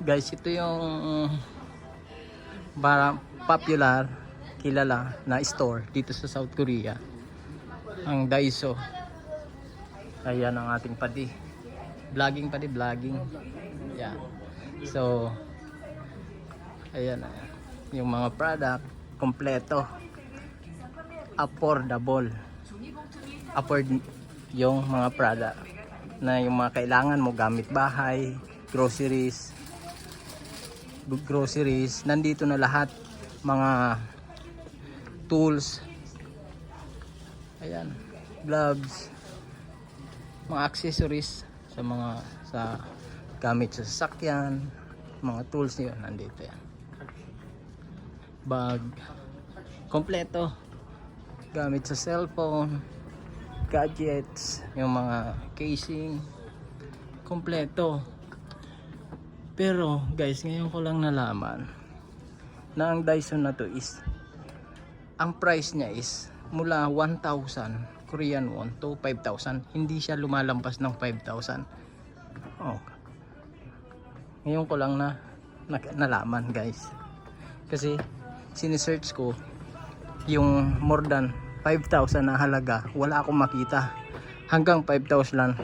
Guys, ito yung popular, kilala na store dito sa South Korea, ang Daiso. Ayan ang ating padi. Vlogging. Yan. So, ayan yung mga product, kompleto. Affordable. Afford yung mga product na yung mga kailangan mo, gamit bahay, groceries, nandito na lahat. Mga tools, ayan, gloves, mga accessories sa gamit sa sasakyan, mga tools niyo nandito yan. Bag, kompleto, gamit sa cellphone, gadgets, yung mga casing, kompleto. Pero guys, ngayon ko lang nalaman na ang Dyson na to is, ang price niya is mula 1,000 Korean won to 5,000. Hindi siya lumalampas ng 5,000. Oh. Ngayon ko lang nalaman guys. Kasi sinesearch ko yung more than 5,000 na halaga, wala akong makita. Hanggang 5,000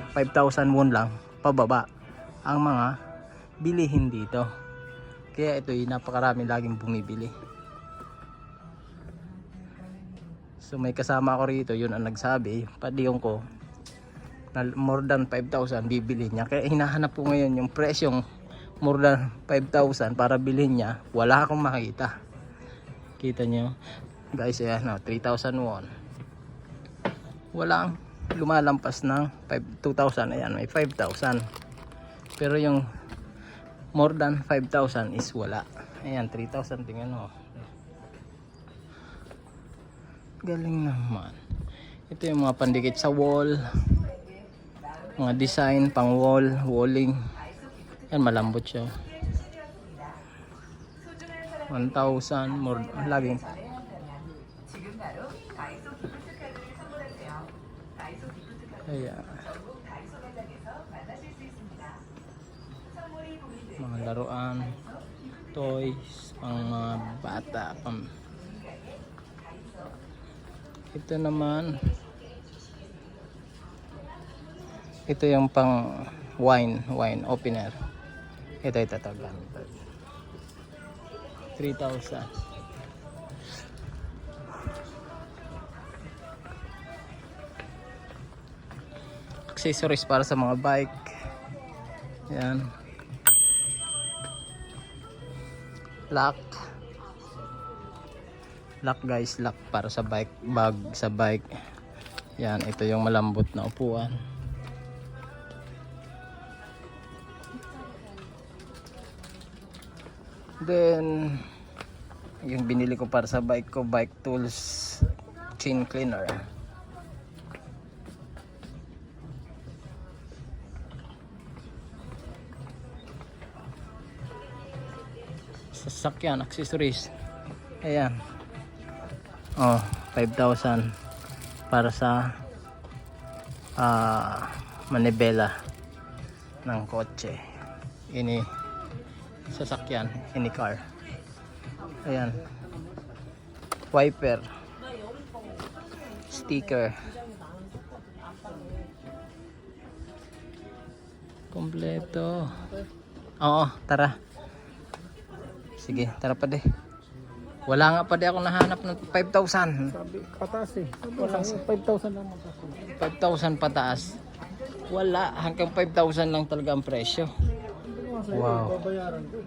won lang pababa ang mga bilihin dito. Kaya ito yung napakarami laging bumibili. So may kasama ko rito, yun ang nagsabi, padiyong ko, na more than 5,000 bibili niya. Kaya hinahanap ko ngayon yung presyong more than 5,000 para bilhin niya. Wala akong makita. Kita nyo guys, ayan, 3,000 won. Walang lumalampas ng 2,000. Ayan, may 5,000. Pero yung more than 5,000 is wala. Ayan, 3,000, tingnan mo. Galing naman. Ito yung mga pandikit sa wall, mga design pang wall, walling. Yan, malambot siya. 1,000 more, laging. Kaya mga laruan, toys, pang mga bata, ito naman, ito yung pang wine opener. Ito gamit 3,000. Accessories para sa mga bike. Yan. Lock guys, lock para sa bike, bag sa bike. Yan, ito yung malambot na upuan. Then yung binili ko para sa bike ko, bike tools, chain cleaner. Sasakyan, accessories. Ayan. Oh, 5,000 para sa manibela ng kotse. Ini sasakyan, ini car. Ayan. Wiper. Sticker. Kompleto. Oo, tara. Sige, tara pa de. Wala nga pa di ako nahanap ng 5,000. Sabi, pataas eh. Wala, 5,000 lang mataas. 5,000 pataas. Wala, hanggang 5,000 lang talaga ang presyo. Wow. Babayaran ko.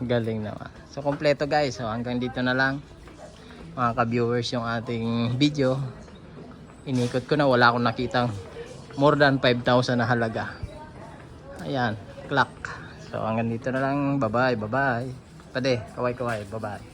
Galing naman. So kompleto guys. So hanggang dito na lang mga ka-viewers yung ating video. Inikot ko na, wala akong nakitang more than 5,000 na halaga. Ayan, clock. So hanggang dito na lang. Bye bye. Pade, kaway. Bye bye.